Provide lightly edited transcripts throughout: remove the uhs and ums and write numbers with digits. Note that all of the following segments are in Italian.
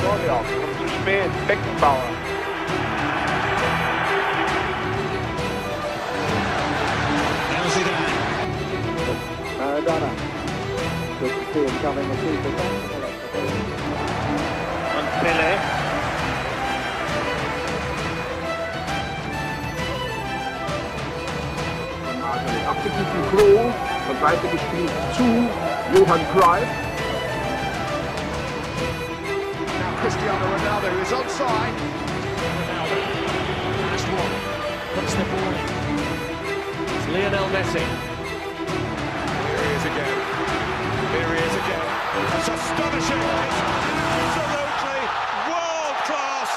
Claudia, kommt zu spät, Beckenbauer. Maradona. Good to see him coming to see the Und Pele. Abgeglichen Klo, von Seite gespielt zu Johann Cruyff. Now Cristiano Ronaldo is onside. Ronaldo, last one, puts the ball in. It's Lionel Messi. Here he is again. Here he is again. That's astonishing. It's absolutely world class.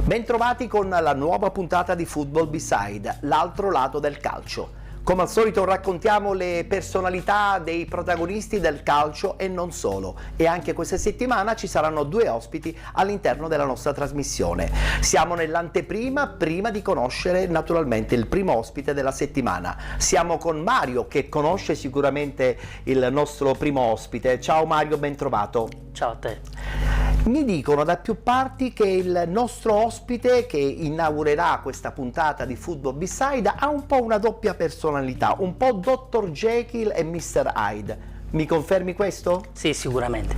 Bentrovati con la nuova puntata di Football Beside, l'altro lato del calcio. Come al solito raccontiamo le personalità dei protagonisti del calcio e non solo. E anche questa settimana ci saranno due ospiti all'interno della nostra trasmissione. Siamo nell'anteprima, prima di conoscere naturalmente il primo ospite della settimana. Siamo con Mario, che conosce sicuramente il nostro primo ospite. Ciao Mario, ben trovato. Ciao a te. Mi dicono da più parti che il nostro ospite che inaugurerà questa puntata di Football Beside ha un po' una doppia personalità, un po' Dr. Jekyll e Mr. Hyde. Mi confermi questo? Sì, sicuramente.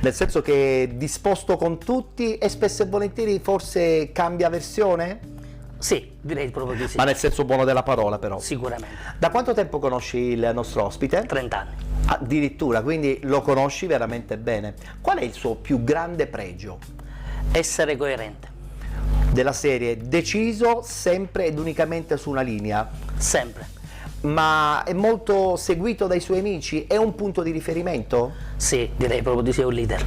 Nel senso che è disposto con tutti e spesso e volentieri forse cambia versione? Sì, direi proprio di sì. Ma nel senso buono della parola però. Sicuramente. Da quanto tempo conosci il nostro ospite? 30 anni. Addirittura, quindi lo conosci veramente bene. Qual è il suo più grande pregio? Essere coerente. Della serie, deciso sempre ed unicamente su una linea, Sempre. ma è molto seguito dai suoi amici, è un punto di riferimento, Sì, direi proprio di sì, è un leader.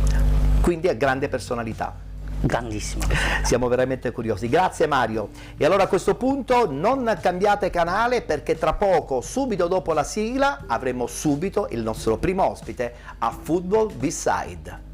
quindi ha grande personalità. Grandissimo. Siamo veramente curiosi. Grazie Mario. E allora a questo punto non cambiate canale, perché tra poco, subito dopo la sigla, avremo subito il nostro primo ospite a Football Beside.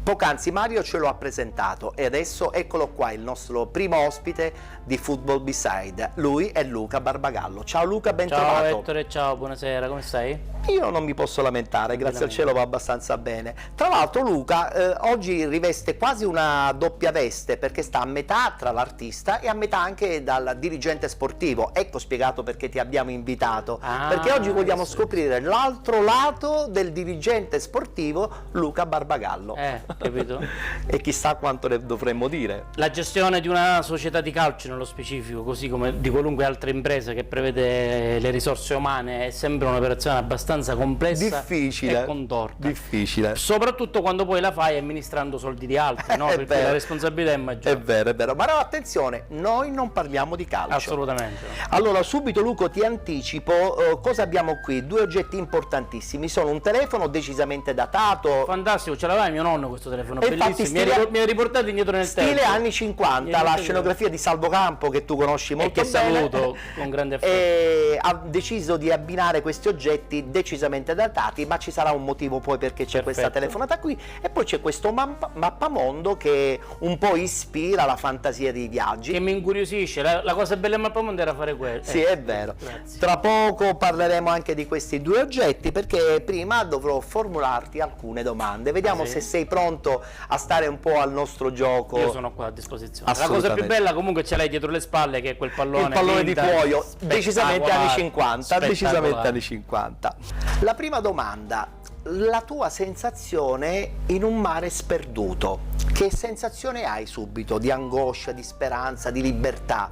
Poc'anzi Mario ce lo ha presentato e adesso eccolo qua, il nostro primo ospite di Football Beside. Lui è Luca Barbagallo. Ciao Luca, ben trovato. Ciao Ettore, ciao, buonasera, come stai? Io non mi posso lamentare, grazie al cielo va abbastanza bene. Tra l'altro Luca oggi riveste quasi una doppia veste, perché sta a metà tra l'artista e a metà anche dal dirigente sportivo. Ecco spiegato perché ti abbiamo invitato, perché oggi vogliamo scoprire l'altro lato del dirigente sportivo Luca Barbagallo. Capito? E chissà quanto ne dovremmo dire. La gestione di una società di calcio nello specifico, così come di qualunque altra impresa che prevede le risorse umane, è sempre un'operazione abbastanza complessa, difficile, e contorta. Difficile. Soprattutto quando poi la fai amministrando soldi di altri, no? Perché vero. la responsabilità è maggiore. È vero, è vero. Ma no, attenzione, noi non parliamo di calcio. Assolutamente. Allora, subito Luca ti anticipo cosa abbiamo qui. Due oggetti importantissimi. Sono un telefono decisamente datato. Fantastico, ce l'aveva mio nonno questo telefono, E infatti bellissimo, mi ha riportato indietro nel tempo. Stile anni 50, la scenografia di Salvo Campo che tu conosci molto e che bene. saluto con grande affetto. E ha deciso di abbinare questi oggetti decisamente datati, ma ci sarà un motivo poi perché c'è questa telefonata qui, e poi c'è questo mappamondo che un po' ispira la fantasia dei viaggi. Che mi incuriosisce, la cosa bella del mappamondo era fare quello. Sì, è vero. Grazie. Tra poco parleremo anche di questi due oggetti, perché prima dovrò formularti alcune domande. Vediamo se sei pronto a stare un po' al nostro gioco. Io sono qua a disposizione. La cosa più bella comunque ce l'hai dietro le spalle, che è quel pallone. Il pallone di cuoio, decisamente anni 50, decisamente anni 50. La prima domanda: la tua sensazione in un mare sperduto, che sensazione hai subito? Di angoscia, di speranza, di libertà,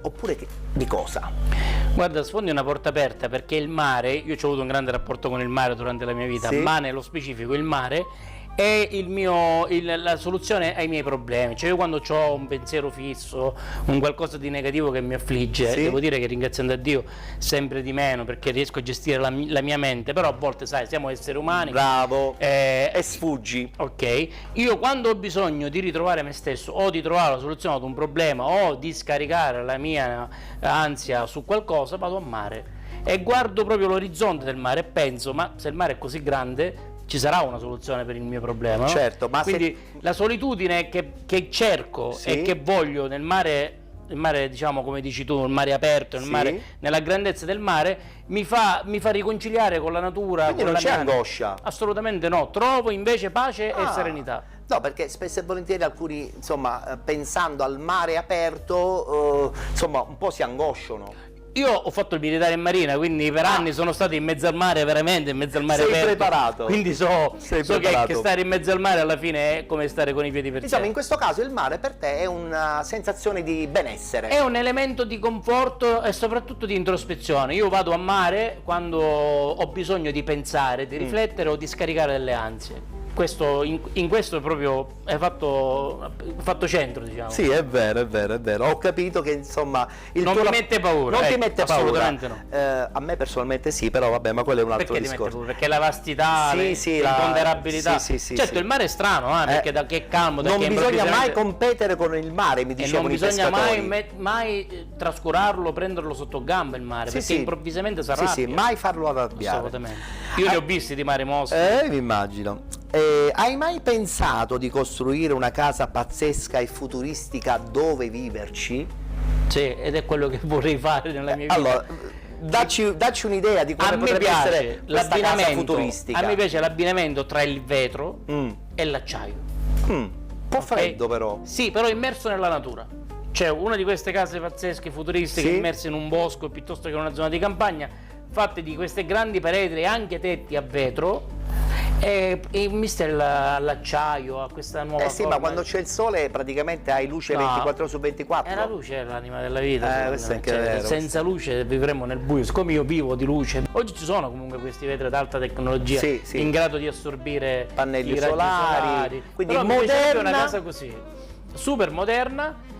oppure di cosa? Guarda, sfondi una porta aperta, perché il mare, io ho avuto un grande rapporto con il mare durante la mia vita, sì, ma nello specifico il mare è la soluzione ai miei problemi. Cioè io quando ho un pensiero fisso, un qualcosa di negativo che mi affligge, sì, devo dire che, ringraziando a Dio, sempre di meno, perché riesco a gestire la mia mente, però a volte, sai, siamo esseri umani. Bravo, e sfuggi. Ok, io quando ho bisogno di ritrovare me stesso o di trovare la soluzione ad un problema o di scaricare la mia ansia su qualcosa, vado a mare e guardo proprio l'orizzonte del mare e penso: ma se il mare è così grande, ci sarà una soluzione per il mio problema, no? Certo, ma quindi la solitudine che cerco, sì, e che voglio nel mare, il mare, diciamo, come dici tu, il mare aperto, il sì, mare, nella grandezza del mare, mi fa riconciliare con la natura. Quindi con non la c'è mia... angoscia? Assolutamente no, trovo invece pace e serenità. No, perché spesso e volentieri alcuni, insomma, pensando al mare aperto, insomma, un po' si angosciano. Io ho fatto il militare in marina, quindi per anni sono stato in mezzo al mare, veramente in mezzo al mare aperto. Sei preparato. Quindi so che stare in mezzo al mare alla fine è come stare con i piedi per terra. Insomma, in questo caso il mare per te è una sensazione di benessere. È un elemento di conforto e soprattutto di introspezione. Io vado a mare quando ho bisogno di pensare, di riflettere o di scaricare delle ansie. In questo proprio è fatto centro, diciamo. Sì, è vero, è vero, è vero. Ho capito che, insomma, non mi mette paura. Non ti mette paura. Assolutamente no. A me personalmente sì, però vabbè, ma quello è un altro discorso. Perché ti mette paura? Perché la vastità, l'imponderabilità. Certo, il mare è strano, perché da che calmo, da non che bisogna mai competere con il mare, mi dicevano i pescatori. Non bisogna mai trascurarlo, prenderlo sotto gamba il mare, perché improvvisamente si arrabbia. Sì, mai farlo arrabbiare. Assolutamente. Io ne ho visti di mare moschi. Mi immagino. Hai mai pensato di costruire una casa pazzesca e futuristica dove viverci? Sì, ed è quello che vorrei fare nella mia vita. Allora, dacci un'idea di come potrebbe essere questa casa futuristica. A me piace l'abbinamento tra il vetro e l'acciaio. Un po' freddo però. Sì, però immerso nella natura. C'è una di queste case pazzesche, futuristiche, immerse in un bosco piuttosto che in una zona di campagna, fatte di queste grandi pareti e anche tetti a vetro, e un misto all'acciaio, a questa nuova sì, forma. ma quando c'è il sole praticamente hai luce 24 su 24. La luce è l'anima della vita. Questo è anche vero. Senza luce vivremmo nel buio, siccome io vivo di luce. Oggi ci sono comunque questi vetri ad alta tecnologia in grado di assorbire pannelli i raggi solari. Quindi però moderna, una casa così, super moderna,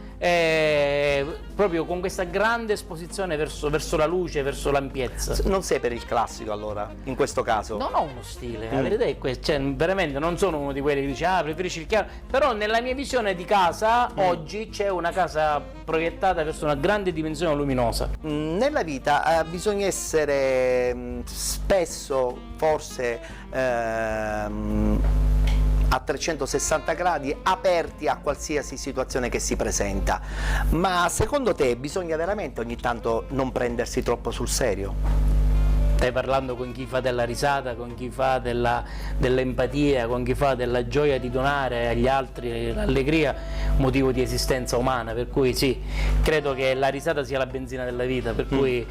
proprio con questa grande esposizione verso la luce, verso l'ampiezza. Non sei per il classico allora, in questo caso? Non ho uno stile, la verità è questa, cioè, veramente non sono uno di quelli che dice preferisci il chiaro, però nella mia visione di casa oggi c'è una casa proiettata verso una grande dimensione luminosa. Nella vita bisogna essere spesso, forse, a 360 gradi aperti a qualsiasi situazione che si presenta, ma secondo te bisogna veramente ogni tanto non prendersi troppo sul serio? Stai parlando con chi fa della risata, con chi fa dell'empatia, con chi fa della gioia di donare agli altri l'allegria, motivo di esistenza umana, per cui sì, credo che la risata sia la benzina della vita, per cui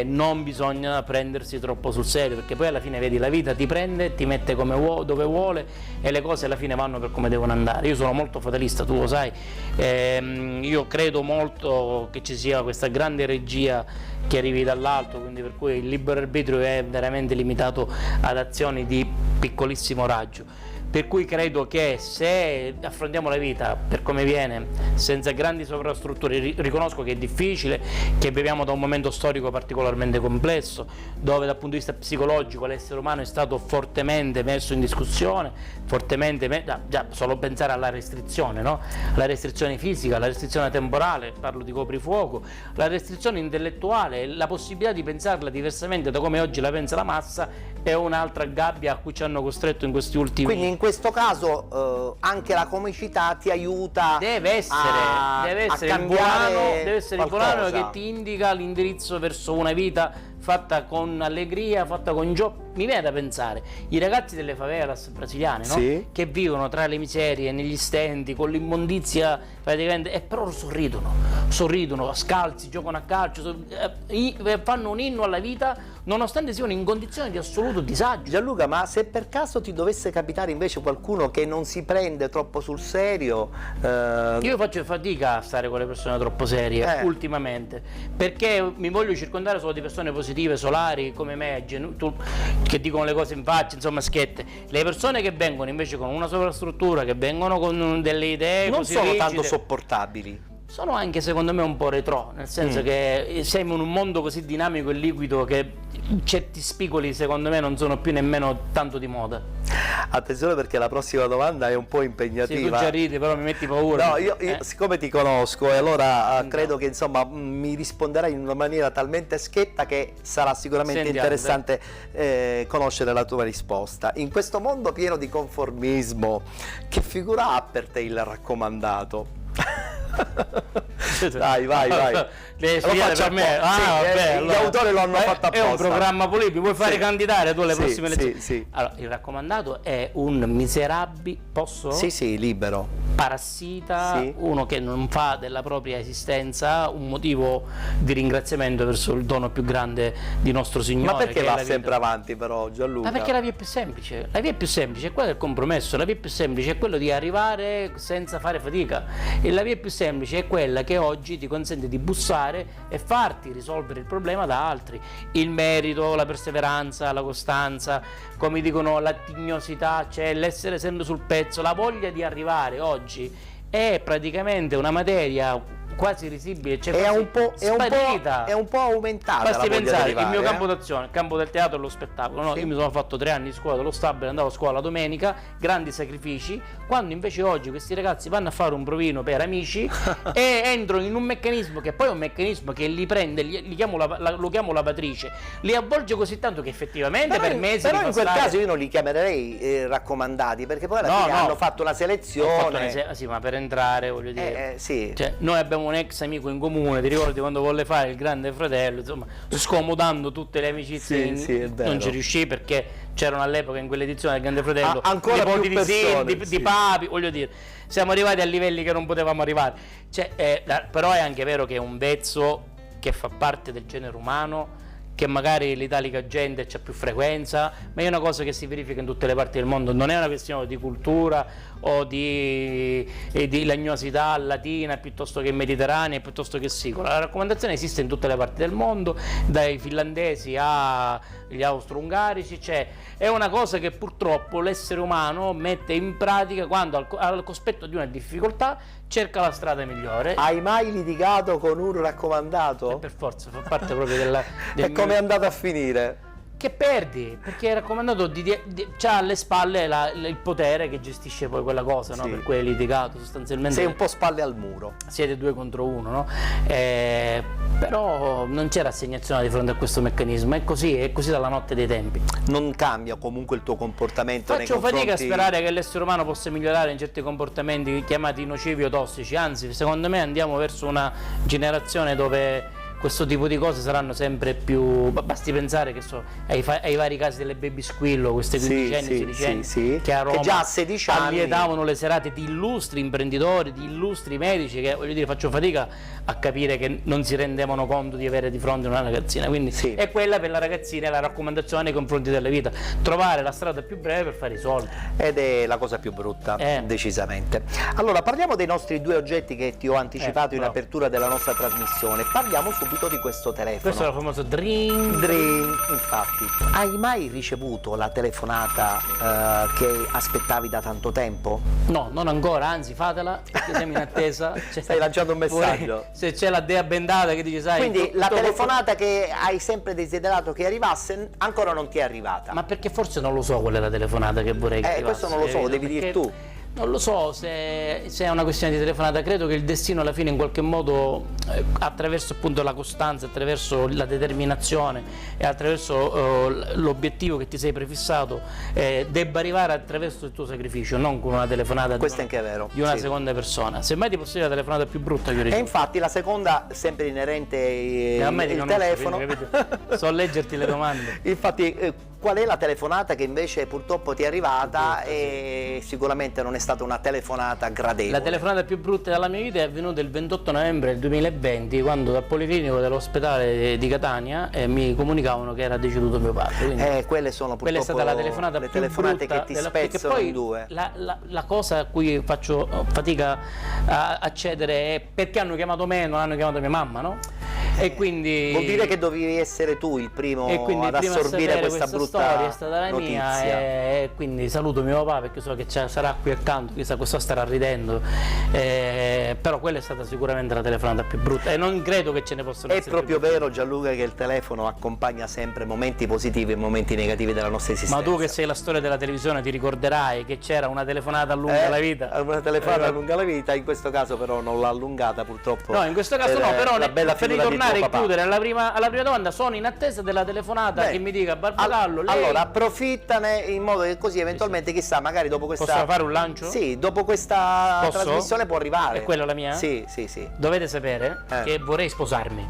non bisogna prendersi troppo sul serio, perché poi alla fine vedi la vita ti prende, ti mette dove vuole e le cose alla fine vanno per come devono andare. Io sono molto fatalista, tu lo sai, io credo molto che ci sia questa grande regia che arrivi dall'alto, quindi per cui il libero arbitrio è veramente limitato ad azioni di piccolissimo raggio. per cui credo che se affrontiamo la vita per come viene, senza grandi sovrastrutture, riconosco che è difficile, che viviamo da un momento storico particolarmente complesso, dove dal punto di vista psicologico l'essere umano è stato fortemente messo in discussione, già solo pensare alla restrizione, no? La restrizione fisica, la restrizione temporale, parlo di coprifuoco, la restrizione intellettuale, la possibilità di pensarla diversamente da come oggi la pensa la massa è un'altra gabbia a cui ci hanno costretto in questi ultimi. Quindi in questo caso anche la comicità ti aiuta deve essere il volano che ti indica l'indirizzo verso una vita fatta con allegria, fatta con gioco. Mi viene da pensare, i ragazzi delle favelas brasiliane, no? Sì. Che vivono tra le miserie, negli stenti, con l'immondizia praticamente, e però sorridono, scalzi, giocano a calcio, fanno un inno alla vita nonostante siano in condizioni di assoluto disagio. Gianluca, ma se per caso ti dovesse capitare invece qualcuno che non si prende troppo sul serio, io faccio fatica a stare con le persone troppo serie ultimamente, perché mi voglio circondare solo di persone positive, solari come me, che dicono le cose in faccia, insomma, schiette. Le persone che vengono invece con una sovrastruttura, che vengono con delle idee non così sono rigide, tanto sopportabili. sono anche secondo me un po' retro, nel senso che siamo in un mondo così dinamico e liquido che certi spigoli secondo me non sono più nemmeno tanto di moda. Attenzione, perché la prossima domanda è un po' impegnativa. Sì, tu già ridi, però mi metti paura. No, io siccome ti conosco e allora credo che insomma mi risponderai in una maniera talmente schietta che sarà sicuramente interessante conoscere la tua risposta. In questo mondo pieno di conformismo, che figura ha per te il raccomandato? Dai, vai. Devi studiare per me. Vabbè, gli autori lo hanno fatto apposta. È un programma politico, puoi fare candidare tu alle prossime elezioni. Sì. Allora, il raccomandato è un miserabile, posso? Sì, libero. Parassita, uno che non fa della propria esistenza un motivo di ringraziamento verso il dono più grande di nostro Signore. Ma perché va sempre sempre avanti però, Gianluca? Ma perché la via è più semplice, la via più semplice è quella del compromesso, la via più semplice è quello di arrivare senza fare fatica, e la via più semplice è quella che oggi ti consente di bussare e farti risolvere il problema da altri. Il merito, la perseveranza, la costanza, come dicono, la tignosità, cioè l'essere sempre sul pezzo, la voglia di arrivare oggi è praticamente una materia quasi risibile, cioè è quasi un po' aumentata. Basti la voglia pensare, di arrivare, il mio campo d'azione, il campo del teatro e lo spettacolo, no? Io mi sono fatto 3 anni di scuola dello stabile, andavo a scuola la domenica, grandi sacrifici, quando invece oggi questi ragazzi vanno a fare un provino per amici e entrano in un meccanismo che poi è un meccanismo che li prende, lo chiamo lavatrice, li avvolge così tanto che effettivamente per mesi però in quel caso io non li chiamerei raccomandati, perché poi alla fine hanno fatto una selezione. Sì, ma per entrare, voglio dire, sì. Cioè, noi abbiamo un ex amico in comune, ti ricordi quando volle fare il Grande Fratello, insomma, scomodando tutte le amicizie, non ci riuscì perché c'erano all'epoca in quell'edizione del Grande Fratello ancora più persone, di papi, voglio dire, siamo arrivati a livelli che non potevamo arrivare, cioè, però è anche vero che è un vezzo che fa parte del genere umano, che magari l'italica gente c'ha più frequenza, ma è una cosa che si verifica in tutte le parti del mondo, non è una questione di cultura o di legnosità latina piuttosto che mediterranea, piuttosto che sicola. La raccomandazione esiste in tutte le parti del mondo, dai finlandesi agli austro-ungarici, cioè è una cosa che purtroppo l'essere umano mette in pratica quando al cospetto di una difficoltà cerca la strada migliore. Hai mai litigato con un raccomandato? Per forza, fa parte proprio del E come è andato a finire? Che perdi, perché il raccomandato c'ha alle spalle il potere che gestisce poi quella cosa, no? Per cui hai litigato sostanzialmente. Sei un po' spalle al muro. Siete 2 contro 1, no? Però non c'è rassegnazione di fronte a questo meccanismo, è così dalla notte dei tempi. Non cambia comunque il tuo comportamento nei confronti... Faccio fatica a sperare che l'essere umano possa migliorare in certi comportamenti chiamati nocivi o tossici, anzi secondo me andiamo verso una generazione dove questo tipo di cose saranno sempre più... Basti pensare che ai vari casi delle baby squillo, queste 15 16 che a Roma già a 16 anni allietavano le serate di illustri imprenditori, di illustri medici, che voglio dire, faccio fatica a capire che non si rendevano conto di avere di fronte una ragazzina, quindi è quella per la ragazzina, è la raccomandazione nei confronti della vita, trovare la strada più breve per fare i soldi. Ed è la cosa più brutta, decisamente. Allora, parliamo dei nostri 2 oggetti che ti ho anticipato in apertura della nostra trasmissione, parliamo subito subito di questo telefono. Questo è il famoso Dream. Infatti. Hai mai ricevuto la telefonata che aspettavi da tanto tempo? No, non ancora, anzi fatela, perché siamo in attesa. Stai lanciando un messaggio. Se c'è la dea bendata che dice, sai... Quindi la telefonata che hai sempre desiderato che arrivasse ancora non ti è arrivata. Ma perché forse non lo so qual è la telefonata che vorrei che arrivasse. Questo non lo so, lo devi dire tu. Non lo so se è una questione di telefonata, credo che il destino alla fine in qualche modo, attraverso appunto la costanza, attraverso la determinazione e attraverso l'obiettivo che ti sei prefissato, debba arrivare attraverso il tuo sacrificio, non con una telefonata Questo è anche vero, di una sì. seconda persona. Semmai ti posso dire la telefonata più brutta che ho ricevuto. E infatti la seconda, sempre inerente a me ti il conosco, telefono. quindi, capito? So leggerti le domande. Infatti qual è la telefonata che invece purtroppo ti è arrivata e sicuramente non è stata una telefonata gradevole? La telefonata più brutta della mia vita è avvenuta il 28 novembre del 2020, quando dal Policlinico dell'ospedale di Catania mi comunicavano che era deceduto mio padre. Quindi quelle sono purtroppo quella è stata la telefonata le più telefonate brutta che ti spezzano poi in due. La cosa a cui faccio fatica a accedere è perché hanno chiamato me e non hanno chiamato mia mamma, no? E quindi vuol dire che dovevi essere tu il primo ad assorbire questa brutta storia è stata la notizia. mia, e quindi saluto mio papà perché so che sarà qui accanto, chissà, questo starà ridendo, però quella è stata sicuramente la telefonata più brutta e non credo che ce ne possano essere. È proprio vero, Gianluca, che il telefono accompagna sempre momenti positivi e momenti negativi della nostra esistenza. Ma tu che sei la storia della televisione ti ricorderai che c'era una telefonata allunga la vita. Una telefonata allunga la vita, in questo caso però non l'ha allungata purtroppo. No, in questo caso no, però per ritornare e papà. chiudere alla prima domanda, sono in attesa della telefonata che mi dica Barbagallo, lei... Allora approfittane in modo che così eventualmente chissà, magari dopo questa... Posso fare un lancio? Sì, dopo questa trasmissione può arrivare. È quella la mia? Sì, sì, sì. Dovete sapere che vorrei sposarmi.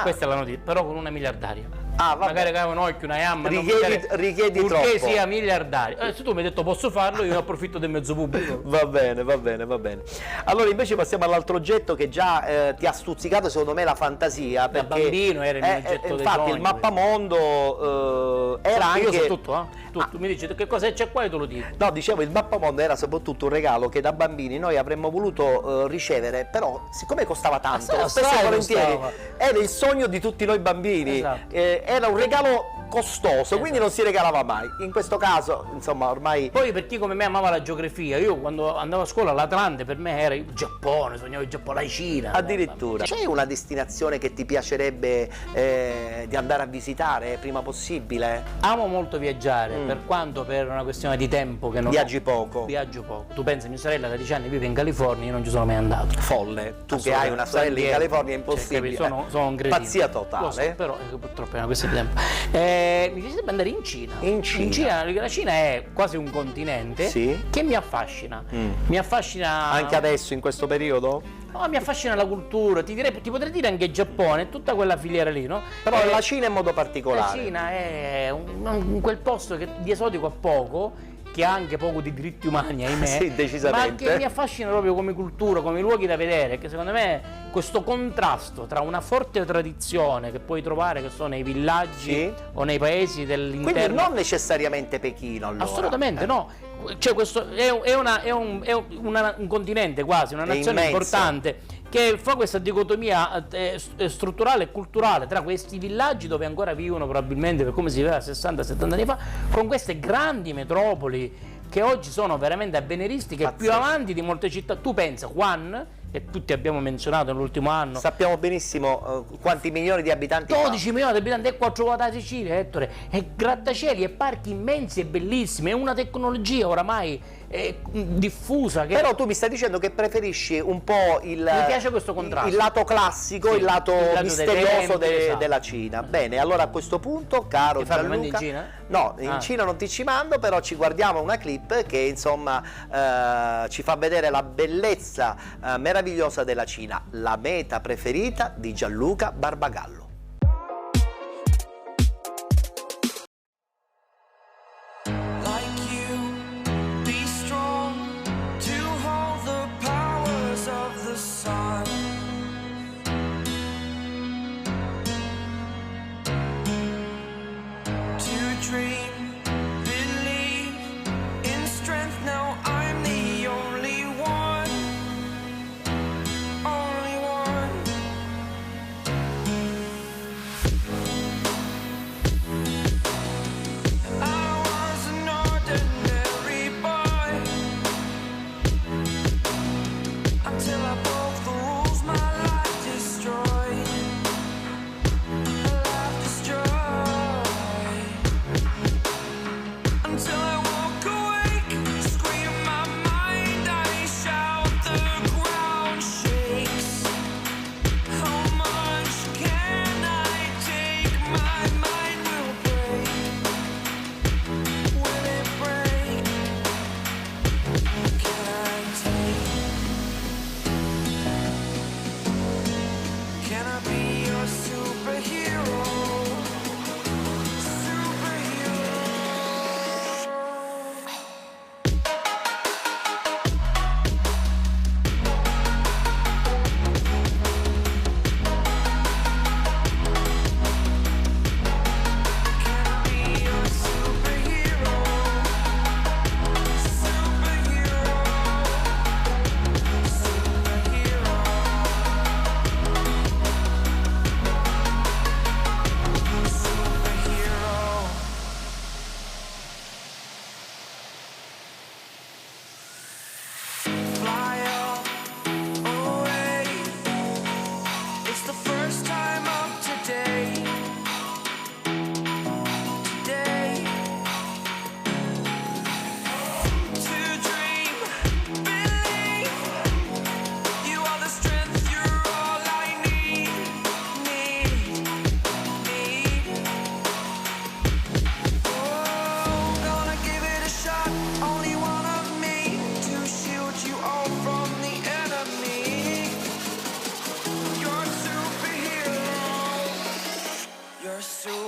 Questa è la notizia, però con una miliardaria. Magari che ha un occhio, una yamma, richiedi troppo. Purché sia miliardario. Se tu mi hai detto posso farlo, io ne approfitto del mezzo pubblico. Va bene, va bene, va bene. Allora invece passiamo all'altro oggetto che già ti ha stuzzicato secondo me la fantasia. Perché, da bambino era il mio oggetto dei infatti sogni, il mappamondo era anche... Io so tutto, tu mi dici che cosa c'è qua e te lo dico. No, dicevo, il mappamondo era soprattutto un regalo che da bambini noi avremmo voluto ricevere, però siccome costava tanto, spesso e volentieri era il sogno di tutti noi bambini. Esatto. Era un regalo costoso, quindi non si regalava mai. In questo caso, insomma, ormai... Poi per chi come me amava la geografia, io quando andavo a scuola l'Atlante per me era il Giappone, sognavo il Giappone, la Cina. Addirittura. C'è una destinazione che ti piacerebbe di andare a visitare prima possibile? Amo molto viaggiare, per quanto per una questione di tempo che non Viaggi poco. Viaggio poco. Tu pensi, mia sorella da 10 anni vive in California, io non ci sono mai andato. Folle. Tu che hai una sorella in California è impossibile. Sono un cretino. Pazzia totale. Lo so, però purtroppo è una questione di tempo. Mi piacerebbe andare in Cina. In Cina. La Cina è quasi un continente che mi affascina. Mi affascina. Anche adesso, in questo periodo? No, mi affascina la cultura, ti potrei dire anche il Giappone, tutta quella filiera lì, no? Però la Cina in modo particolare. La Cina è quel posto che di esotico ha poco, che ha anche poco di diritti umani, ahimè, sì, decisamente. ma che mi affascina proprio come cultura, come luoghi da vedere, che secondo me questo contrasto tra una forte tradizione che puoi trovare, che sono nei villaggi o nei paesi dell'interno. Quindi non necessariamente Pechino, allora. Assolutamente no. Cioè questo è un continente quasi, una nazione importante che fa questa dicotomia strutturale e culturale tra questi villaggi dove ancora vivono probabilmente per come si viveva 60-70 anni fa, con queste grandi metropoli che oggi sono veramente avveniristiche, che più avanti di molte città. Tu pensa, Wuhan, che tutti abbiamo menzionato nell'ultimo anno, sappiamo benissimo quanti milioni di abitanti 12 milioni di abitanti, ecco ha trovato la Sicilia, Ettore, e grattacieli e parchi immensi e bellissimi, è una tecnologia oramai diffusa che... Però tu mi stai dicendo che preferisci un po' mi piace questo contrasto, il lato classico, il lato misterioso della Cina. Bene, allora a questo punto, caro Gianluca, in Cina? No, in Cina non ti ci mando, però ci guardiamo una clip che insomma ci fa vedere la bellezza meravigliosa della Cina, la meta preferita di Gianluca Barbagallo.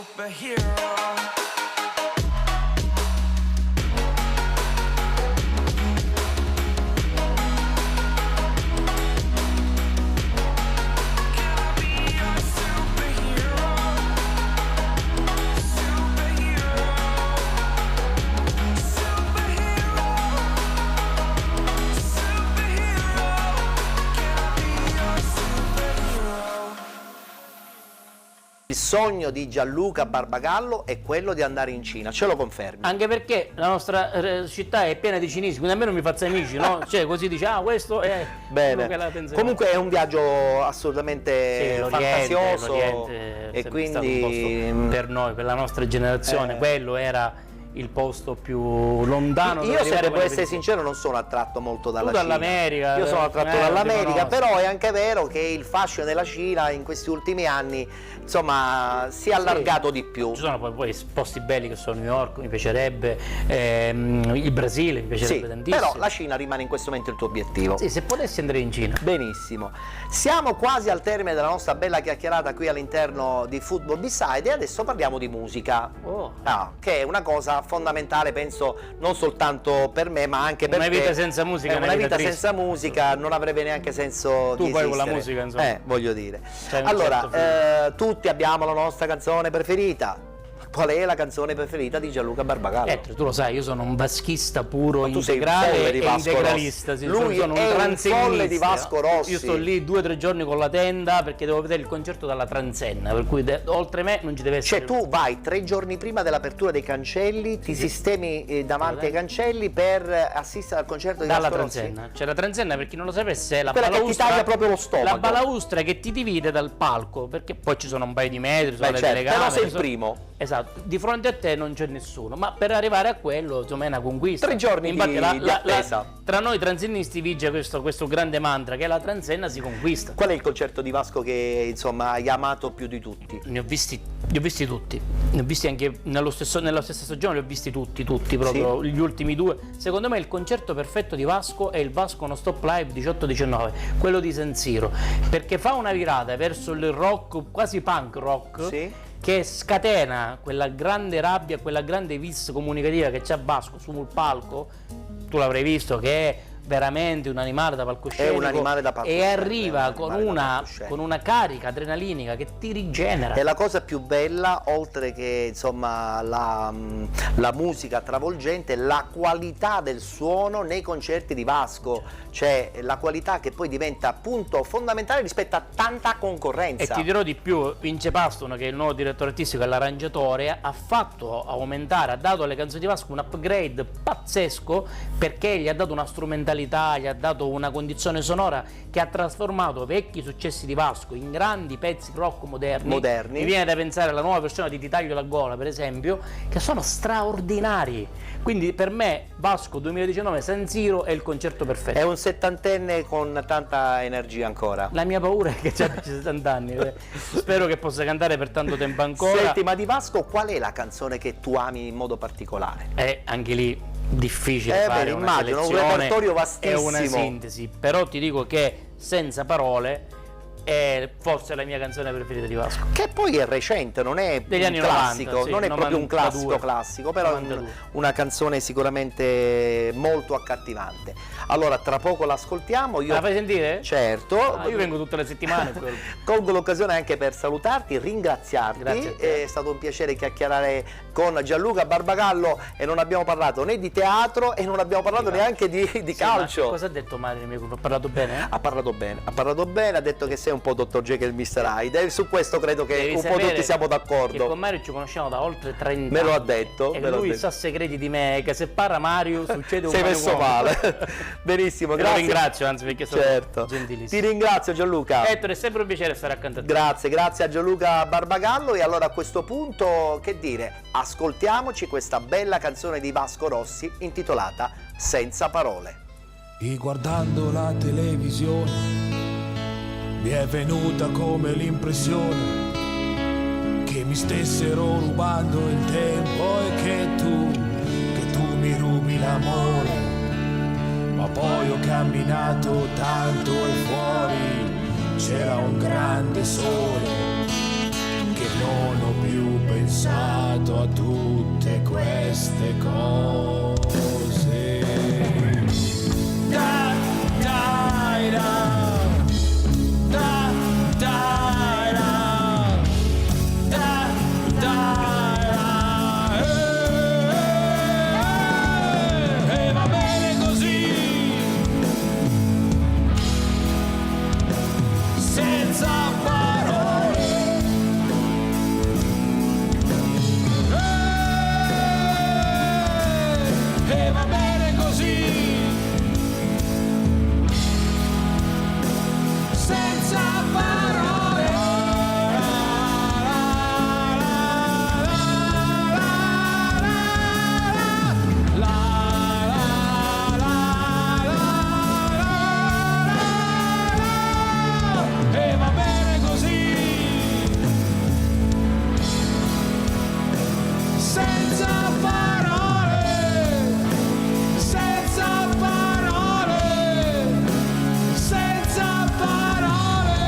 superhero. Il sogno di Gianluca Barbagallo è quello di andare in Cina, ce lo confermi? Anche perché la nostra città è piena di cinesi, quindi almeno mi faccio amici, no? Cioè così dice, ah, questo è Bene, quello che la pensa. comunque è un viaggio assolutamente Sì, l'Oriente, fantasioso l'Oriente è e sempre stato un quindi posto per noi, per la nostra generazione, quello era il posto più lontano. io, se devo essere sincero, non sono attratto molto dalla Cina. dall'America. Io sono attratto dall'America, no, però è anche vero che il fascino della Cina in questi ultimi anni, insomma, si è allargato di più. Ci sono poi posti belli che sono New York, mi piacerebbe, il Brasile, mi piacerebbe tantissimo. Però la Cina rimane in questo momento il tuo obiettivo. Sì, se potessi andare in Cina. Benissimo, siamo quasi al termine della nostra bella chiacchierata qui all'interno di Football B-Side e adesso parliamo di musica, che è una cosa fondamentale, penso, non soltanto per me ma anche per te. Una vita senza musica, una vita senza musica non avrebbe neanche senso tu di poi esistere. con la musica, insomma, voglio dire, allora certo tutti abbiamo la nostra canzone preferita. Qual è la canzone preferita di Gianluca Barbagallo? Tu lo sai, io sono un baschista puro, tu sei integrale folle di e Vasco integralista. Rossi. Sì, Lui sono è un transennista. folle di Vasco Rossi. Io sto lì 2 o 3 giorni con la tenda perché devo vedere il concerto dalla transenna, per cui oltre me non ci deve essere. Cioè tu vai 3 giorni prima dell'apertura dei cancelli, ti sistemi davanti ai cancelli per assistere al concerto di dalla Vasco Rossi? transenna. C'è la transenna, per chi non lo sapesse, è la Quella che ti balaustra, taglia proprio lo stomaco. la balaustra che ti divide dal palco, perché poi ci sono un paio di metri, sono le certo, telecamere. però sei il primo. Esatto, di fronte a te non c'è nessuno, ma per arrivare a quello, insomma, è una conquista. 3 giorni infatti, di attesa. tra noi transennisti vige questo grande mantra che la transenna si conquista. Qual è il concerto di Vasco che, insomma, hai amato più di tutti? Ne ho visti tutti, ne ho visti anche nella stessa stagione, li ho visti tutti proprio, gli ultimi 2. Secondo me il concerto perfetto di Vasco è il Vasco Non Stop Live 18-19, quello di San Siro, perché fa una virata verso il rock, quasi punk rock, che scatena quella grande rabbia, quella grande vis comunicativa che c'ha Vasco sul palco. Tu l'avrai visto che è veramente un animale da palcoscenico, è un animale da palcoscenico, e arriva con una carica adrenalinica che ti rigenera. E la cosa più bella, oltre che insomma la musica travolgente, la qualità del suono nei concerti di Vasco, cioè la qualità che poi diventa appunto fondamentale rispetto a tanta concorrenza. E ti dirò di più, Vince Paston, che è il nuovo direttore artistico e l'arrangiatore, ha fatto aumentare, ha dato alle canzoni di Vasco un upgrade pazzesco, perché gli ha dato una strumentalità, gli ha dato una condizione sonora che ha trasformato vecchi successi di Vasco in grandi pezzi rock moderni. Mi viene da pensare alla nuova versione di Ti taglio la gola, per esempio, che sono straordinari. Quindi per me Vasco 2019 San Siro è il concerto perfetto. È un settantenne con tanta energia ancora. La mia paura è che abbia 70 anni. Spero che possa cantare per tanto tempo ancora. Senti, ma di Vasco qual è la canzone che tu ami in modo particolare? Anche lì difficile fare una immagino, selezione, un repertorio vastissimo. è una sintesi, però ti dico che Senza parole è forse la mia canzone preferita di Vasco. Che poi è recente, non è degli anni classico, 90, sì, non è proprio un 92, classico, però è una canzone sicuramente molto accattivante. Allora, tra poco l'ascoltiamo. La fai sentire? Certo. Io vengo tutte le settimane. Colgo l'occasione anche per salutarti, ringraziarti. È stato un piacere chiacchierare con Gianluca Barbagallo e non abbiamo parlato né di teatro e non abbiamo parlato neanche di calcio. Cosa ha detto Mario? Ha parlato bene? Ha parlato bene, ha detto che sei un po' Dr. Jekyll e Mr. Hyde, e su questo credo che un po' tutti siamo d'accordo. Con Mario ci conosciamo da oltre 30 anni. Me lo ha detto. E lui sa segreti di me, che se parla Mario succede un sei messo male. Benissimo, grazie. Lo ringrazio, anzi, perché sono gentilissimo. Ti ringrazio, Gianluca. Ettore, è sempre un piacere stare accanto a te. Grazie a Gianluca Barbagallo. E allora a questo punto, che dire, ascoltiamoci questa bella canzone di Vasco Rossi intitolata Senza parole. E guardando la televisione mi è venuta come l'impressione che mi stessero rubando il tempo e che tu mi rubi l'amore. Ma poi ho camminato tanto e fuori c'era un grande sole che non ho più pensato pensato a tutte queste cose. Da, dai, da, da, dai, da, da, dai, da, e va bene così, senza parole. E va bene così, senza parole. E va bene così, senza parole, senza parole, senza parole,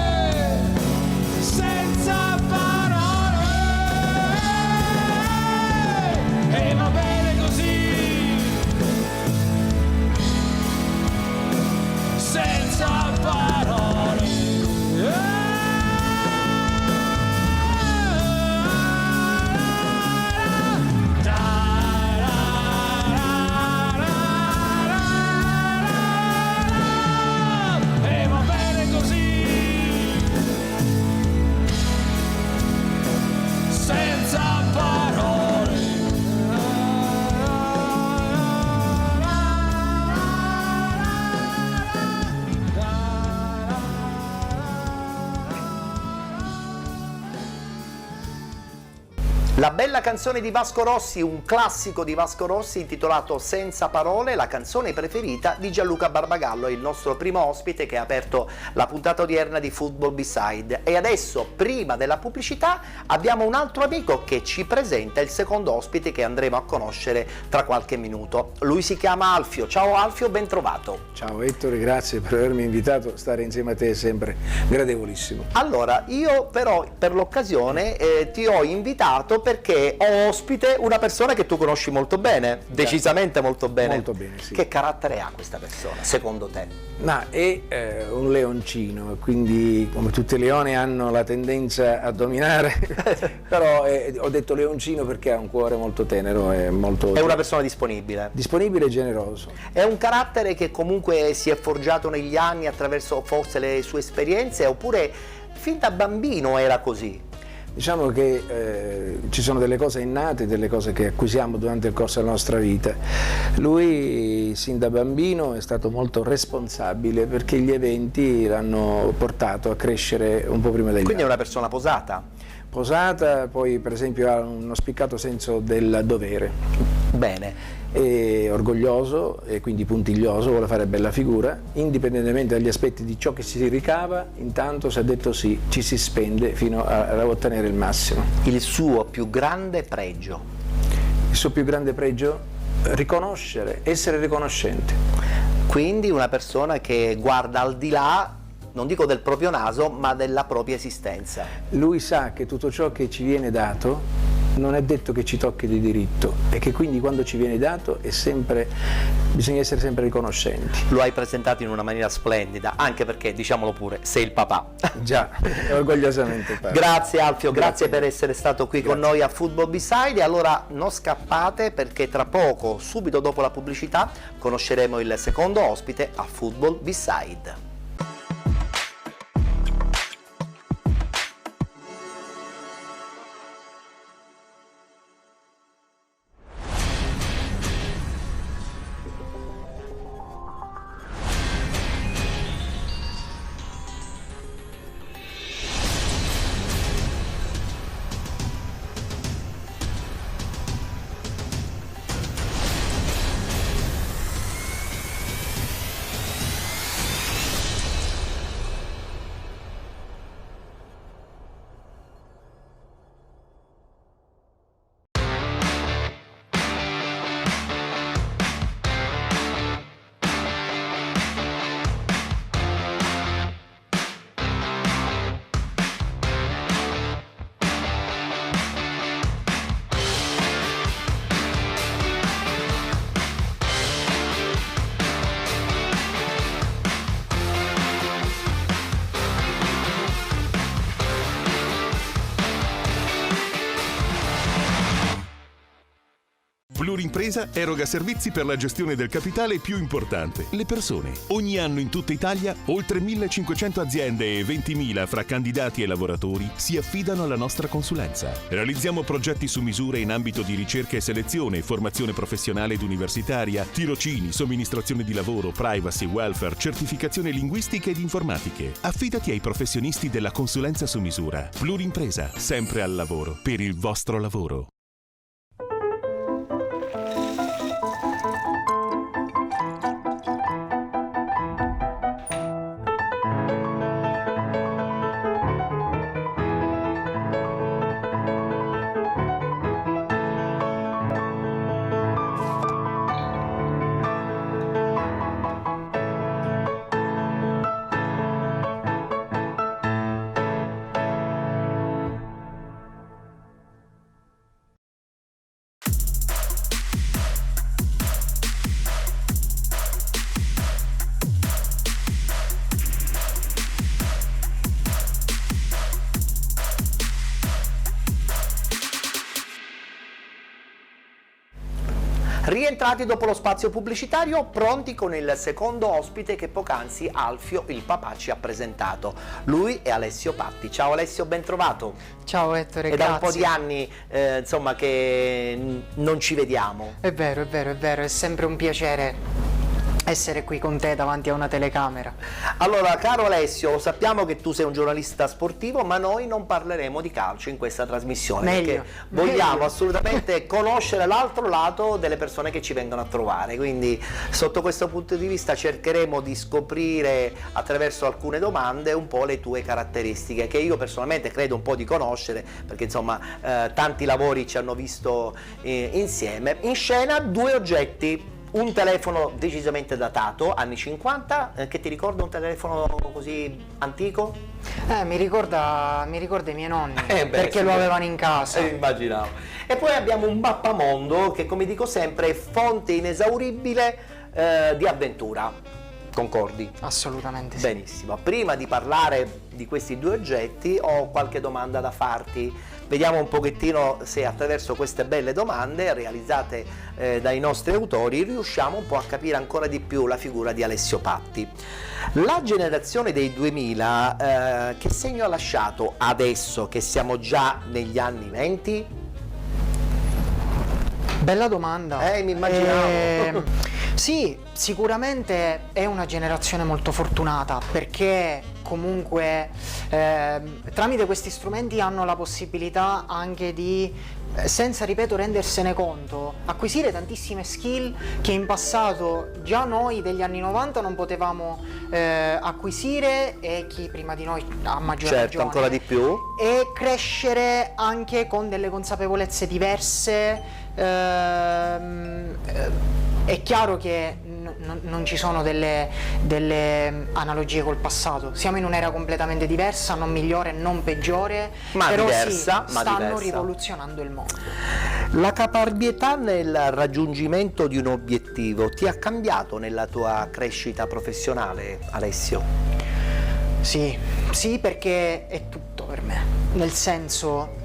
senza parole. E va bene così, senza parole. E va bene così, senza parole. La bella canzone di Vasco Rossi, un classico di Vasco Rossi intitolato Senza parole, la canzone preferita di Gianluca Barbagallo, il nostro primo ospite che ha aperto la puntata odierna di Football B-Side. E adesso, prima della pubblicità, abbiamo un altro amico che ci presenta il secondo ospite che andremo a conoscere tra qualche minuto. Lui si chiama Alfio. Ciao Alfio, ben trovato. Ciao Ettore, grazie per avermi invitato. Stare insieme a te è sempre gradevolissimo. Allora, io però per l'occasione ti ho invitato perché ho ospite una persona che tu conosci molto bene, decisamente molto bene. Molto bene, sì. Che carattere ha questa persona, secondo te? Ma è un leoncino, quindi come tutti i leoni hanno la tendenza a dominare, però ho detto leoncino perché ha un cuore molto tenero e molto... È una persona disponibile. Disponibile e generoso. È un carattere che comunque si è forgiato negli anni attraverso forse le sue esperienze, oppure fin da bambino era così? Diciamo che ci sono delle cose innate, delle cose che acquisiamo durante il corso della nostra vita. Lui sin da bambino è stato molto responsabile perché gli eventi l'hanno portato a crescere un po' prima degli Quindi altri. è una persona posata? Posata, poi per esempio ha uno spiccato senso del dovere. Bene. È orgoglioso e quindi puntiglioso, vuole fare bella figura, indipendentemente dagli aspetti di ciò che si ricava, intanto se ha detto sì, ci si spende fino a ottenere il massimo. Il suo più grande pregio? Il suo più grande pregio? Riconoscere, essere riconoscente. Quindi una persona che guarda al di là, non dico del proprio naso, ma della propria esistenza. Lui sa che tutto ciò che ci viene dato non è detto che ci tocchi di diritto e che quindi quando ci viene dato bisogna essere sempre riconoscenti. Lo hai presentato in una maniera splendida, anche perché, diciamolo pure, sei il papà. Già, orgogliosamente padre. Grazie Alfio, grazie per essere stato qui con noi a Football B-Side. E allora non scappate perché tra poco, subito dopo la pubblicità, conosceremo il secondo ospite a Football B-Side. Plurimpresa eroga servizi per la gestione del capitale più importante, le persone. Ogni anno in tutta Italia oltre 1500 aziende e 20.000 fra candidati e lavoratori si affidano alla nostra consulenza. Realizziamo progetti su misura in ambito di ricerca e selezione, formazione professionale ed universitaria, tirocini, somministrazione di lavoro, privacy, welfare, certificazione linguistica ed informatiche. Affidati ai professionisti della consulenza su misura. Plurimpresa, sempre al lavoro, per il vostro lavoro. Rientrati dopo lo spazio pubblicitario, pronti con il secondo ospite che poc'anzi Alfio, il papà, ci ha presentato. Lui è Alessio Patti. Ciao Alessio, ben trovato. Ciao Ettore, È grazie. da un po' di anni insomma, che non ci vediamo. È vero, è sempre un piacere essere qui con te davanti a una telecamera. Allora, caro Alessio, lo sappiamo che tu sei un giornalista sportivo, ma noi non parleremo di calcio in questa trasmissione. Meglio, perché vogliamo meglio. assolutamente conoscere l'altro lato delle persone che ci vengono a trovare. Quindi, sotto questo punto di vista, cercheremo di scoprire attraverso alcune domande un po' le tue caratteristiche, che io personalmente credo un po' di conoscere, perché insomma tanti lavori ci hanno visto insieme. In scena due oggetti. Un telefono decisamente datato, anni 50, che ti ricorda un telefono così antico? Mi ricorda i miei nonni, Beh, perché sì, lo avevano in casa. Immaginavo. E poi abbiamo un mappamondo che, come dico sempre, è fonte inesauribile di avventura. Concordi? Assolutamente sì. Benissimo. Prima di parlare di questi due oggetti ho qualche domanda da farti. Vediamo un pochettino se attraverso queste belle domande realizzate dai nostri autori riusciamo un po' a capire ancora di più la figura di Alessio Patti. La generazione dei 2000 che segno ha lasciato adesso che siamo già negli anni 20? Bella domanda. Mi immaginavo. Sì, sicuramente è una generazione molto fortunata perché comunque tramite questi strumenti hanno la possibilità anche di, senza ripeto rendersene conto, acquisire tantissime skill che in passato già noi degli anni 90 non potevamo acquisire e chi prima di noi a maggior ragione. Ancora di più. E crescere anche con delle consapevolezze diverse. È chiaro che non ci sono delle analogie col passato, siamo in un'era completamente diversa, non migliore, non peggiore, ma però diversa, sì, ma stanno diversa. rivoluzionando il mondo. La caparbietà nel raggiungimento di un obiettivo ti ha cambiato nella tua crescita professionale, Alessio? Sì, perché è tutto per me, nel senso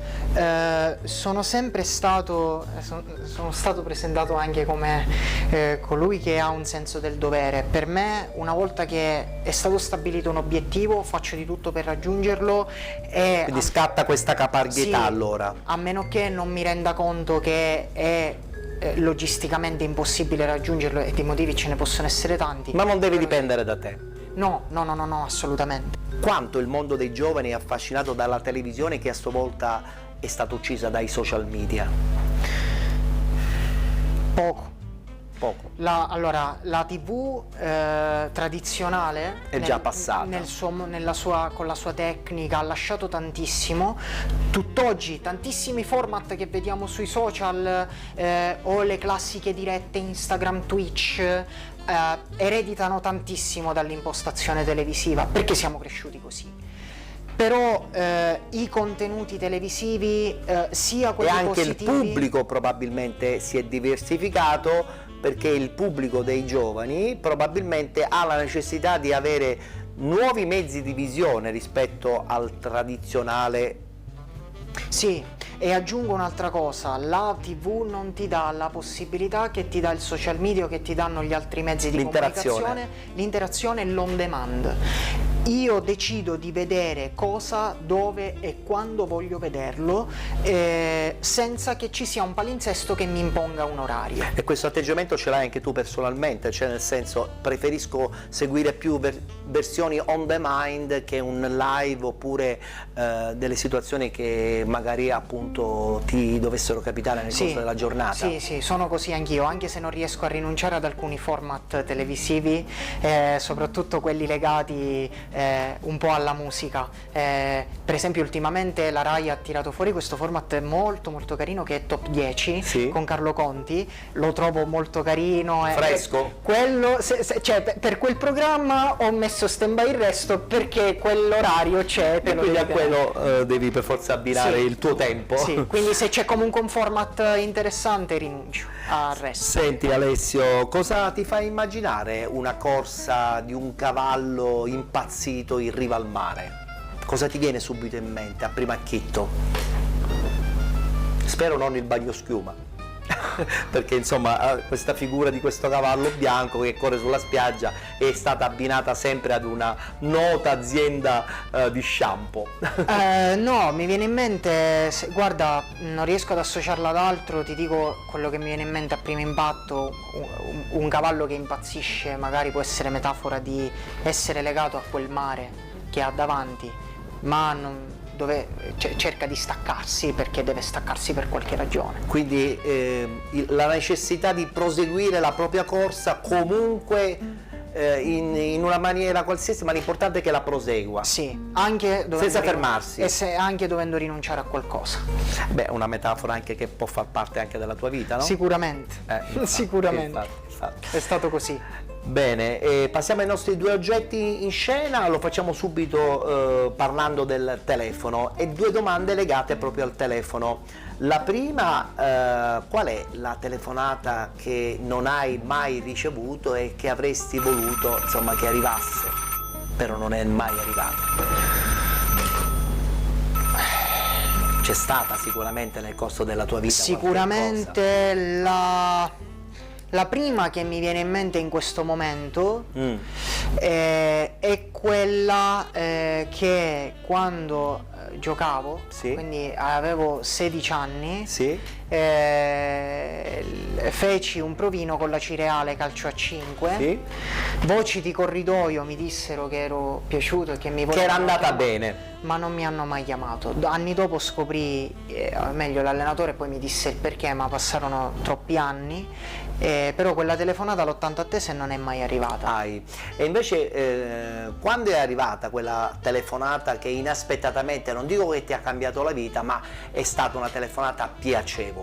sono sempre stato presentato anche come colui che ha un senso del dovere. Per me, una volta che è stato stabilito un obiettivo, faccio di tutto per raggiungerlo e Quindi scatta questa caparbietà, sì, allora. a meno che non mi renda conto che è logisticamente impossibile raggiungerlo, e di motivi ce ne possono essere tanti. Ma non deve dipendere da te. No, assolutamente. Quanto il mondo dei giovani è affascinato dalla televisione che a sua volta è stata uccisa dai social media? Poco. Allora, la TV tradizionale è già passata. Con la sua tecnica ha lasciato tantissimo. Tutt'oggi tantissimi format che vediamo sui social o le classiche dirette Instagram, Twitch ereditano tantissimo dall'impostazione televisiva, perché siamo cresciuti così. Però i contenuti televisivi, sia quelli e anche positivi, il pubblico probabilmente si è diversificato, perché il pubblico dei giovani probabilmente ha la necessità di avere nuovi mezzi di visione rispetto al tradizionale. Sì, E aggiungo un'altra cosa, la TV non ti dà la possibilità che ti dà il social media, che ti danno gli altri mezzi di comunicazione, l'interazione e l'on demand. Io decido di vedere cosa, dove e quando voglio vederlo, senza che ci sia un palinsesto che mi imponga un orario. E questo atteggiamento ce l'hai anche tu personalmente, cioè nel senso preferisco seguire più versioni on the mind che un live, oppure delle situazioni che magari appunto ti dovessero capitare nel corso della giornata. Sì, sono così anch'io, anche se non riesco a rinunciare ad alcuni format televisivi, soprattutto quelli legati un po' alla musica. Per esempio ultimamente la Rai ha tirato fuori questo format molto molto carino che è Top 10 con Carlo Conti, lo trovo molto carino, fresco. Quello, cioè, per quel programma ho messo stand by il resto perché quell'orario c'è. E quindi a quello devi per forza abbinare il tuo tempo. Sì, quindi se c'è comunque un format interessante rinuncio al resto. Senti Alessio, cosa ti fa immaginare una corsa di un cavallo impazzito in riva al mare? Cosa ti viene subito in mente a primo acchitto? Spero non il bagnoschiuma. Perché insomma questa figura di questo cavallo bianco che corre sulla spiaggia è stata abbinata sempre ad una nota azienda di shampoo. No, mi viene in mente, guarda, non riesco ad associarla ad altro, ti dico quello che mi viene in mente a primo impatto. Un cavallo che impazzisce magari può essere metafora di essere legato a quel mare che ha davanti, ma dove cerca di staccarsi perché deve staccarsi per qualche ragione. Quindi la necessità di proseguire la propria corsa comunque in una maniera qualsiasi, ma l'importante è che la prosegua. Sì, anche senza fermarsi. E anche dovendo rinunciare a qualcosa. Beh, una metafora anche che può far parte anche della tua vita, no? Sicuramente, infatti, sicuramente. Infatti. È stato così. Bene, passiamo ai nostri due oggetti in scena, lo facciamo subito parlando del telefono, e due domande legate proprio al telefono. La prima, qual è la telefonata che non hai mai ricevuto e che avresti voluto, insomma, che arrivasse, però non è mai arrivata? C'è stata sicuramente nel corso della tua vita? Sicuramente la prima che mi viene in mente in questo momento è quella che quando giocavo, quindi avevo 16 anni, feci un provino con la Cireale calcio a 5, voci di corridoio mi dissero che ero piaciuto e che mi volevano, che era andata bene, ma non mi hanno mai chiamato. Anni dopo scoprì, meglio l'allenatore poi mi disse il perché, ma passarono troppi anni, però quella telefonata l'ho tanto attesa e non è mai arrivata. E invece quando è arrivata quella telefonata che inaspettatamente, non dico che ti ha cambiato la vita, ma è stata una telefonata piacevole?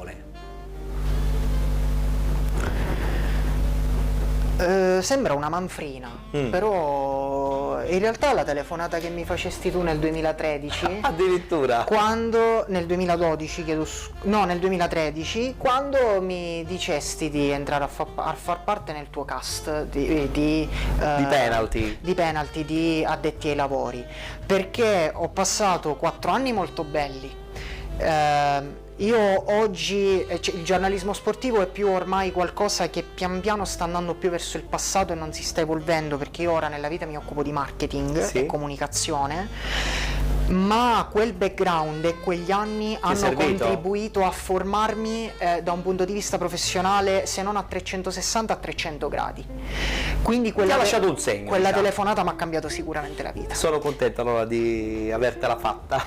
Sembra una manfrina, però in realtà la telefonata che mi facesti tu nel 2013, addirittura, quando nel 2012, nel 2013, quando mi dicesti di entrare a far parte nel tuo cast di penalty, di addetti ai lavori, perché ho passato 4 anni molto belli. Io oggi il giornalismo sportivo è più ormai qualcosa che pian piano sta andando più verso il passato e non si sta evolvendo, perché io ora nella vita mi occupo di marketing e comunicazione, ma quel background e quegli anni hanno contribuito a formarmi da un punto di vista professionale, se non a 360, a 300 gradi. Quindi ti ha lasciato un segno. Quella telefonata mi ha cambiato sicuramente la vita. Sono contento allora di avertela fatta.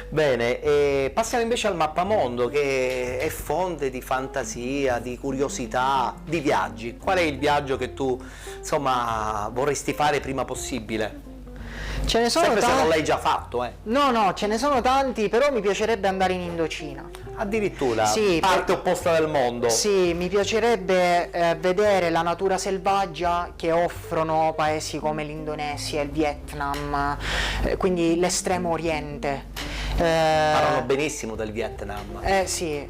Bene, passiamo invece al mappamondo, che è fonte di fantasia, di curiosità, di viaggi. Qual è il viaggio che tu, insomma, vorresti fare prima possibile? Ce ne sono sempre tanti. Se non l'hai già fatto, No, ce ne sono tanti, però mi piacerebbe andare in Indocina. Addirittura? Sì, parte opposta del mondo. Sì, mi piacerebbe vedere la natura selvaggia che offrono paesi come l'Indonesia, il Vietnam, quindi l'estremo oriente. Parlano benissimo del Vietnam. Sì,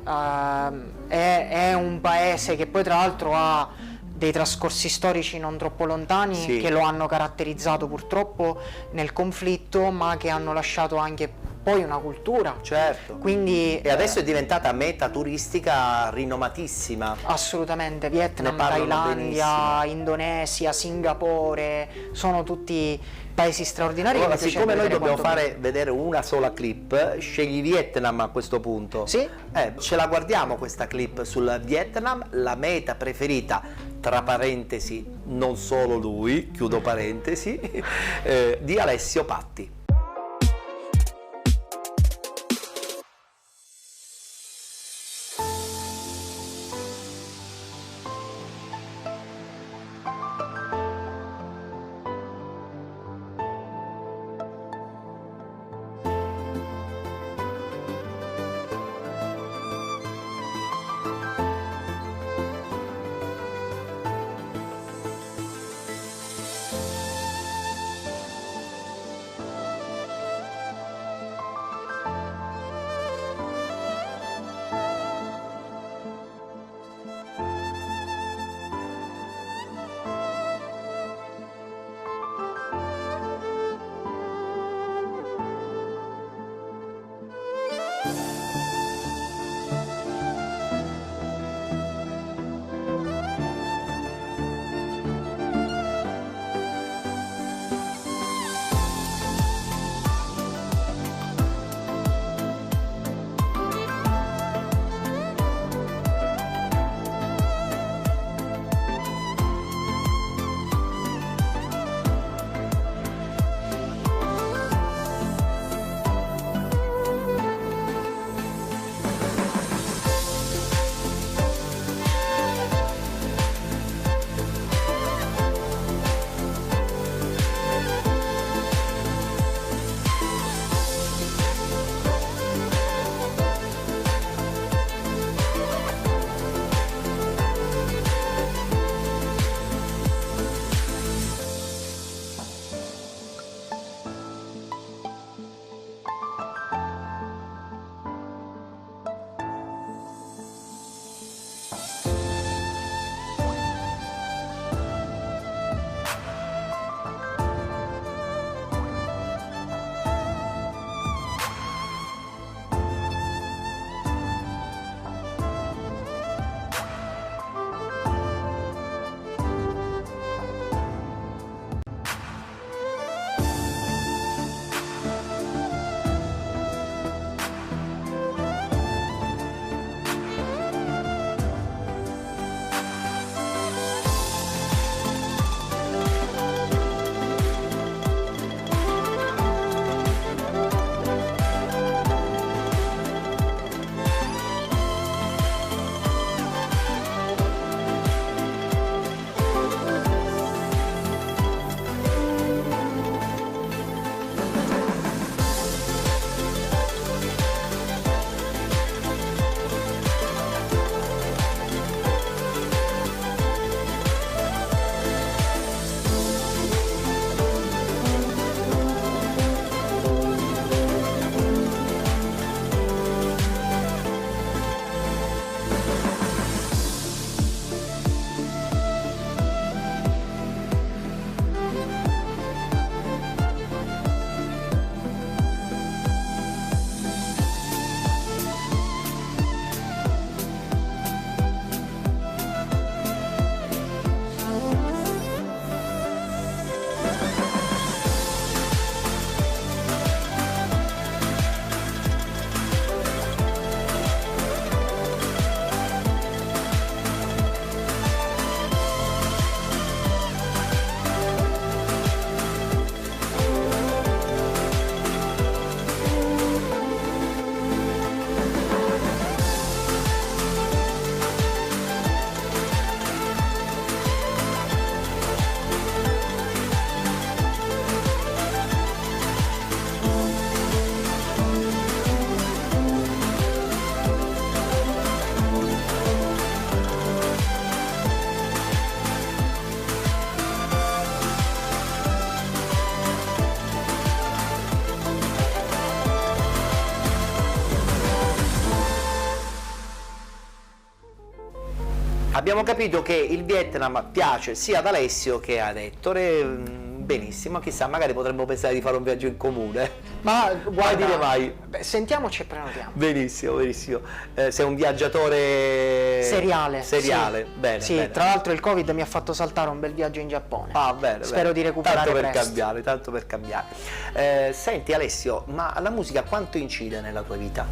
è un paese che poi tra l'altro ha dei trascorsi storici non troppo lontani che lo hanno caratterizzato purtroppo nel conflitto, ma che hanno lasciato anche poi una cultura. Certo. Quindi E adesso è diventata meta turistica rinomatissima. assolutamente, Vietnam, Ne parlano Thailandia, Indonesia, Singapore, sono tutti paesi straordinari. Allora, che mi siccome noi piacerebbe dobbiamo vedere fare vedere una sola clip, scegli Vietnam a questo punto. Sì. Ce la guardiamo questa clip sul Vietnam, la meta preferita, tra parentesi, non solo lui, chiudo parentesi, di Alessio Patti. Abbiamo capito che il Vietnam piace sia ad Alessio che ad Ettore. benissimo, chissà, magari potremmo pensare di fare un viaggio in comune. Ma guarda, dire mai. beh, sentiamoci e prenotiamo. Benissimo, benissimo. Sei un viaggiatore Seriale. Sì. Bene, Sì, bene. tra l'altro il Covid mi ha fatto saltare un bel viaggio in Giappone. Ah, bene, Spero di recuperare presto. Tanto per cambiare. Senti Alessio, ma la musica quanto incide nella tua vita?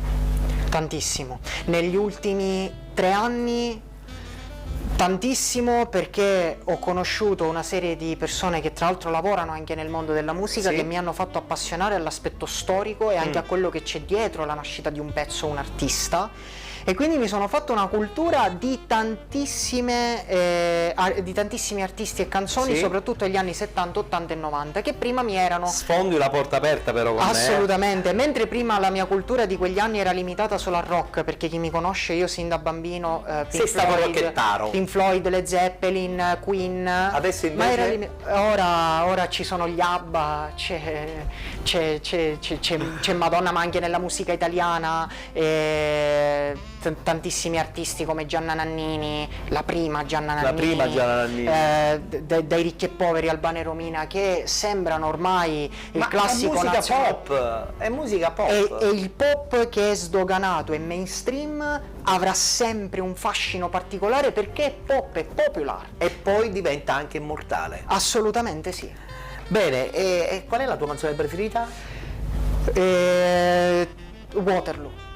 Tantissimo. Negli ultimi 3 anni tantissimo, perché ho conosciuto una serie di persone che tra l'altro lavorano anche nel mondo della musica, Sì. che mi hanno fatto appassionare all'aspetto storico e anche a quello che c'è dietro la nascita di un pezzo, un artista, e quindi mi sono fatto una cultura di tantissimi artisti e canzoni, Sì. soprattutto negli anni 70, 80 e 90, che prima mi erano Sfondi una porta aperta però con me. assolutamente, mentre prima la mia cultura di quegli anni era limitata solo al rock, perché chi mi conosce, io sin da bambino Sei stato rockettaro. Pink Floyd, Led Zeppelin, Queen. Adesso invece? Ora ci sono gli ABBA, c'è Madonna, ma anche nella musica italiana tantissimi artisti come Gianna Nannini, la prima Gianna Nannini, dai Ricchi e Poveri, Albano e Romina, che sembrano ormai il classico è musica nazionale. pop, è musica pop. E il pop che è sdoganato e mainstream avrà sempre un fascino particolare, perché è pop, è popular. E poi diventa anche immortale. Assolutamente sì. Bene, e qual è la tua canzone preferita?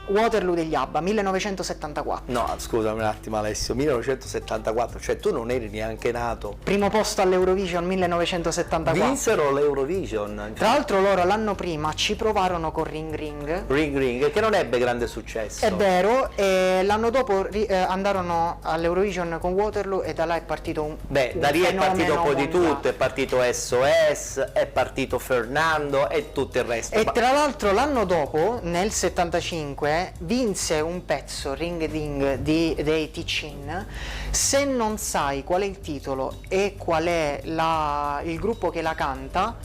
Waterloo degli ABBA, 1974. No, scusami un attimo Alessio, 1974, cioè tu non eri neanche nato. Primo posto all'Eurovision 1974. Vinsero l'Eurovision. Tra l'altro loro l'anno prima ci provarono con Ring Ring. Ring Ring, che non ebbe grande successo. È vero, e l'anno dopo andarono all'Eurovision con Waterloo, e da là è partito un Da lì è partito un po' di tutto, è partito SOS, è partito Fernando e tutto il resto. E tra l'altro l'anno dopo, nel 75, vinse un pezzo, Ring Ding, dei Ticin. Se non sai qual è il titolo e qual è il gruppo che la canta,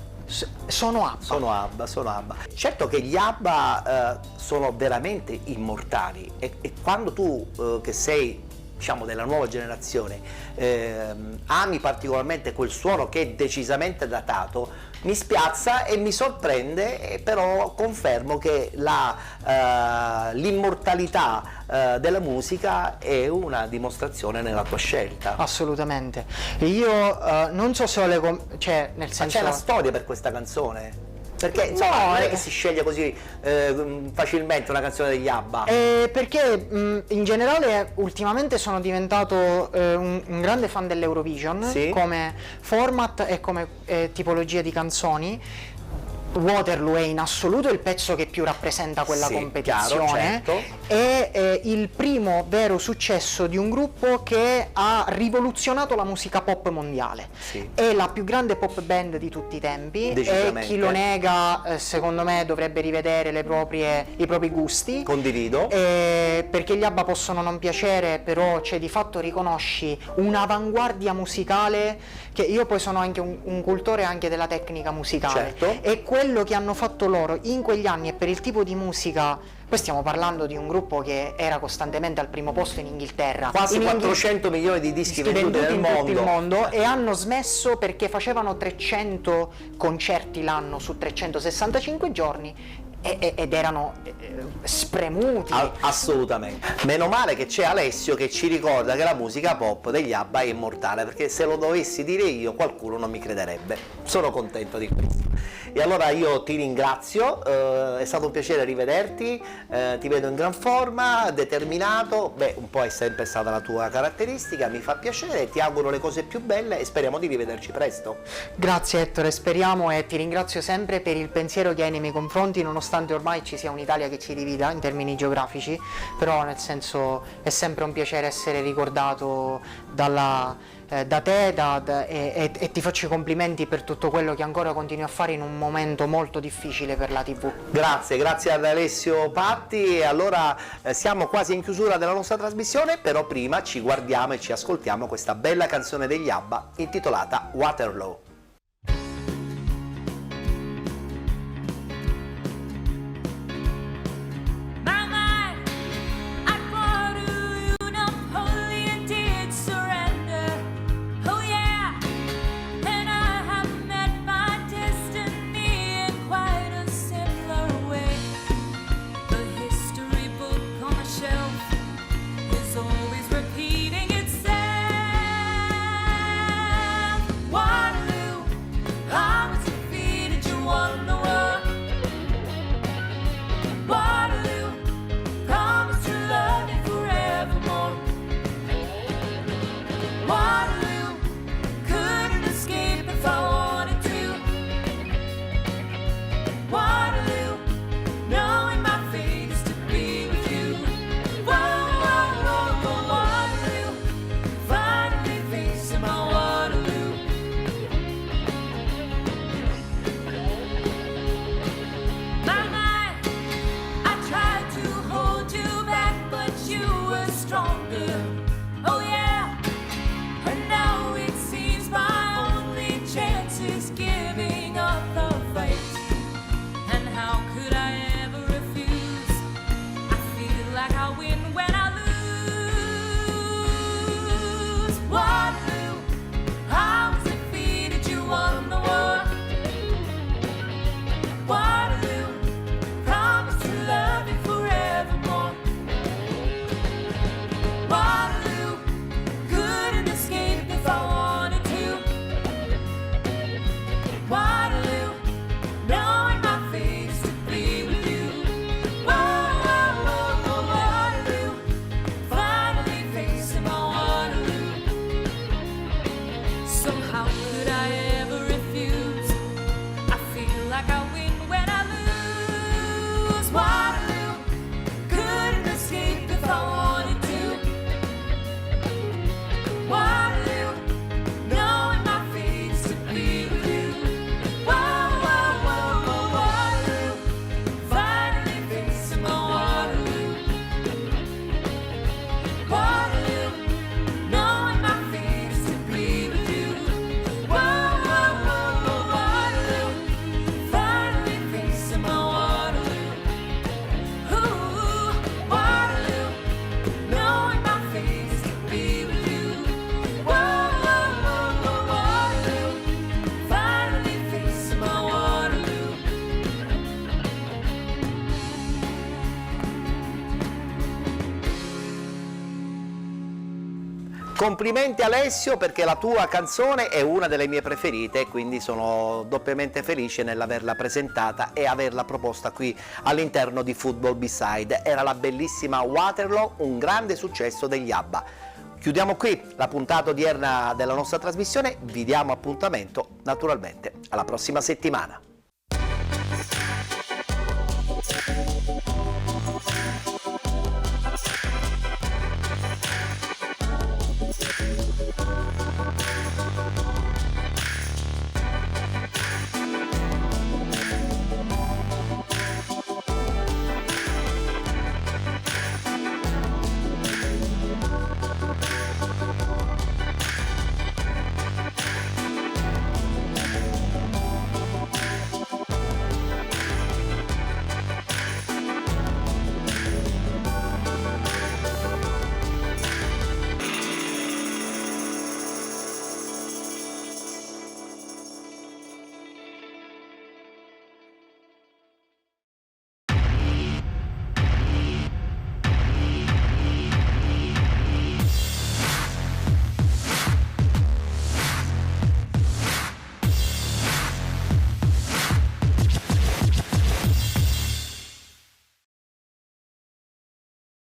sono ABBA. Sono ABBA. Certo che gli ABBA sono veramente immortali, e quando tu che sei, diciamo, della nuova generazione, ami particolarmente quel suono che è decisamente datato, mi spiazza e mi sorprende, però confermo che l'immortalità della musica è una dimostrazione nella tua scelta. Assolutamente. Io non so se nel Ma senso, c'è una storia per questa canzone? Perché insomma, non è che si sceglie così facilmente una canzone degli ABBA. perché in generale ultimamente sono diventato un grande fan dell'Eurovision, Sì. come format e come tipologia di canzoni. Waterloo è in assoluto il pezzo che più rappresenta quella Sì, competizione, chiaro, certo. è il primo vero successo di un gruppo che ha rivoluzionato la musica pop mondiale. Sì. È la più grande pop band di tutti i tempi, e Decisamente. chi lo nega secondo me dovrebbe rivedere i propri gusti. Condivido. Perché gli ABBA possono non piacere, però di fatto riconosci un'avanguardia musicale, che io poi sono anche un cultore anche della tecnica musicale, Certo. e quello che hanno fatto loro in quegli anni, e per il tipo di musica, poi stiamo parlando di un gruppo che era costantemente al primo posto in Inghilterra, Quasi 400 milioni di dischi venduti nel in tutto il mondo. mondo, e hanno smesso perché facevano 300 concerti l'anno su 365 giorni ed erano spremuti. Assolutamente. Meno male che c'è Alessio che ci ricorda che la musica pop degli ABBA è immortale, perché se lo dovessi dire io qualcuno non mi crederebbe. Sono contento di questo. E allora io ti ringrazio, è stato un piacere rivederti, ti vedo in gran forma, determinato, un po' è sempre stata la tua caratteristica, mi fa piacere, ti auguro le cose più belle e speriamo di rivederci presto. Grazie Ettore, speriamo, e ti ringrazio sempre per il pensiero che hai nei miei confronti, nonostante ormai ci sia un'Italia che ci divida in termini geografici, però nel senso è sempre un piacere essere ricordato da te, e ti faccio i complimenti per tutto quello che ancora continui a fare in un momento molto difficile per la TV. Grazie ad Alessio Patti. E allora siamo quasi in chiusura della nostra trasmissione, però prima ci guardiamo e ci ascoltiamo questa bella canzone degli ABBA intitolata Waterloo. Oh yeah, and I have met my Complimenti Alessio, perché la tua canzone è una delle mie preferite, quindi sono doppiamente felice nell'averla presentata e averla proposta qui all'interno di Football B-Side. Era la bellissima Waterloo, un grande successo degli ABBA. Chiudiamo qui la puntata odierna della nostra trasmissione, vi diamo appuntamento naturalmente alla prossima settimana.